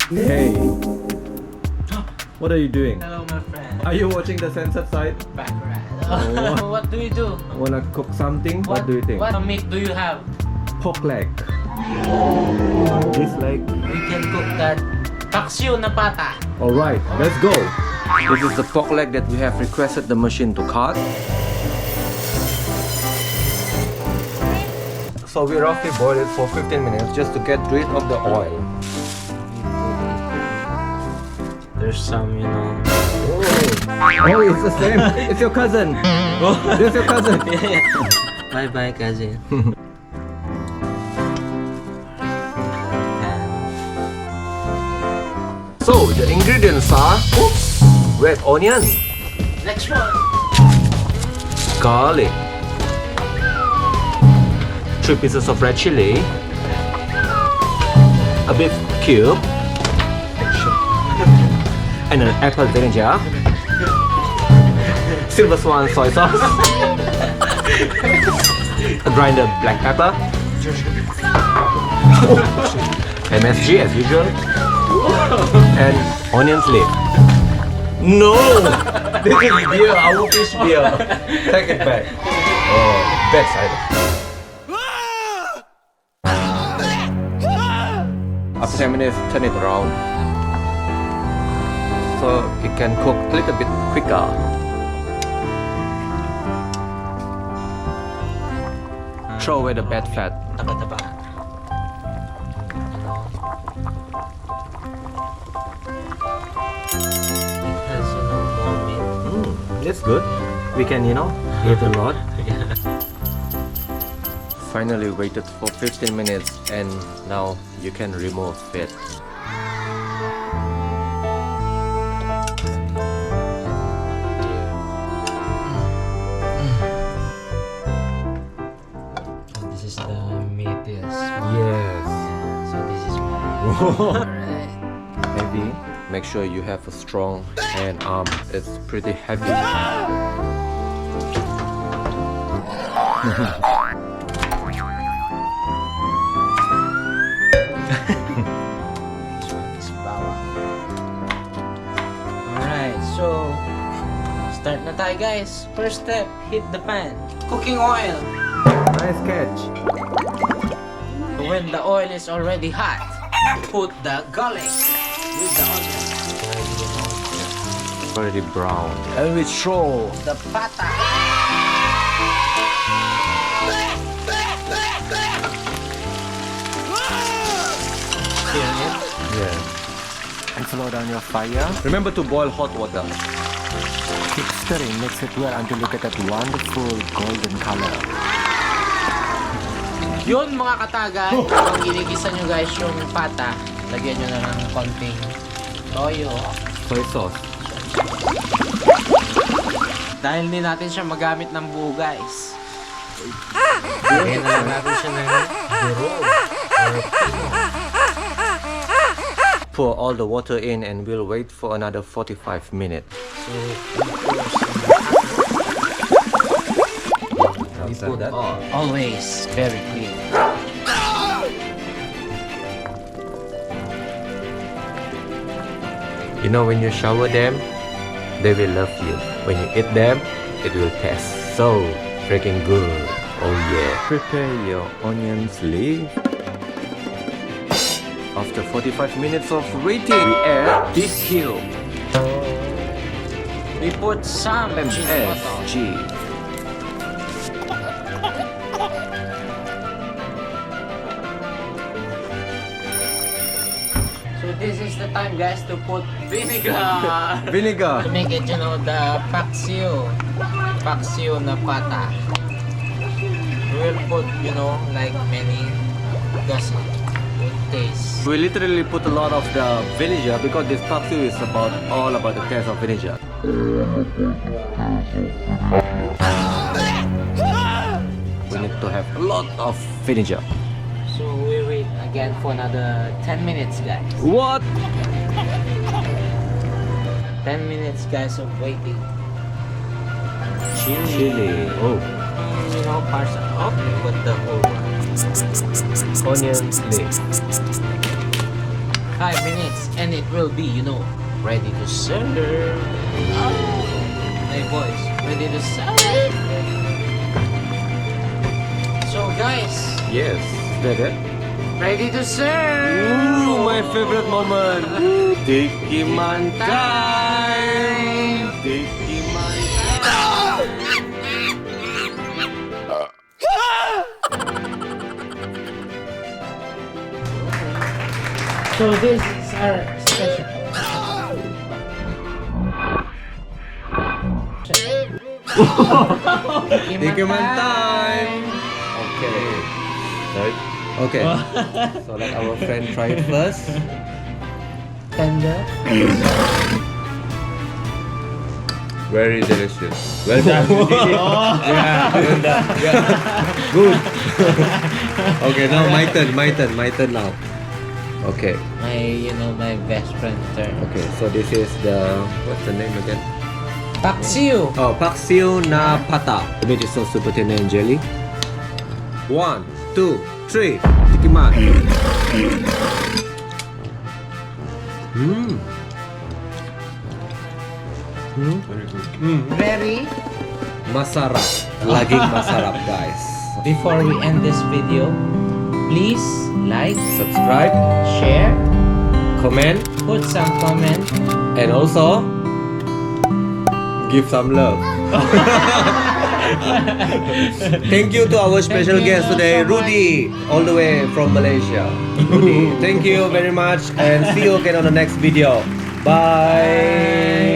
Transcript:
Hey, what are you doing? Hello, my friend. Are you watching the sunset side? Baccarat. Oh. What do you do? Wanna cook something? What do you think? What meat do you have? Pork leg. This leg. We can cook that paksiw na pata. Alright, let's go. This is the pork leg that we have requested the machine to cut. So we roughly boil it for 15 minutes just to get rid of the oil. There's some, you know. Oh, it's the same. It's your cousin. It's your cousin. Bye bye, cousin. So the ingredients are red onion, Next one. garlic, 3 pieces of red chili, a beef cube, and an apple vinegar, silver swan soy sauce, a grinded black pepper, MSG as usual, and onion leaf. No! This is beer, our fish beer. Take it back. Oh, bad cider. After 10 minutes, turn it around. So it can cook a little bit quicker. Throw away the bad fat. Taba-taba. It has, you know, more meat. That's good. We can, eat a lot. Finally waited for 15 minutes and now you can remove it. This is the meatiest. Yes. So this is my. Alright. Heavy. Make sure you have a strong hand arm. It's pretty heavy. This one is bawang. Alright, so start na tayo, guys. First step, heat the pan. Cooking oil. Nice catch. When the oil is already hot, put the garlic with the onion. Already brown. And we throw The pata. Stir it. Yeah. And slow down your fire. Remember to boil hot water. Keep stirring, mix it well until you get that wonderful golden color. Yun mga katagay, kung ginigisa nyo guys yung pata, lagyan nyo na ng konting toyo. Soy sauce. Dahil hindi natin siya magamit ng buo guys. Lagyan na lang natin siya ng duro. Pour all the water in and we'll wait for another 45 minutes. So, we put always very clean. You know, when you shower them, they will love you. When you eat them, it will taste so freaking good. Oh yeah. Prepare your onion leaf. After 45 minutes of waiting, we add beef cube. We put some cheese butter. MSG. So this is the time guys to put vinegar. Vinegar. To make it, you know, the paksiw na pata. We will put, you know, like many because it tastes. We literally put a lot of the vinegar because this paksiw is all about the taste of vinegar. We need to have a lot of vinegar. So we wait again for another 10 minutes guys. What? 10 minutes guys of waiting. Chili. Oh. You know, parsley. Oh, put the whole one. Onion leaf. 5 minutes and it will be, you know, ready to serve. Oh, my boys, ready to serve. So guys, Yes. Is that it? ready to serve. Ooh, my favorite moment. Tikiman time. Tikiman time. So this is our special. Tikiman time. Okay. Sorry. Okay. So let our friend try it first. Tender. Very delicious. Well done. Yeah, well done. Yeah. Good. Okay, now my turn now. Okay. My best friend turn. Okay, so this is the, what's the name again? Paksiw. Oh, Paksiw na pata. The meat is so super thin and jelly. 1, 2, 3. Tikiman. Very. Masarap. Laging masarap, guys. Before we end this video, please like, Subscribe, share, comment, put some comment. and also give some love. Thank you to our special Thank you guest today, so much. Rudy, all the way from Malaysia. Rudy, thank you very much and see you again on the next video. Bye.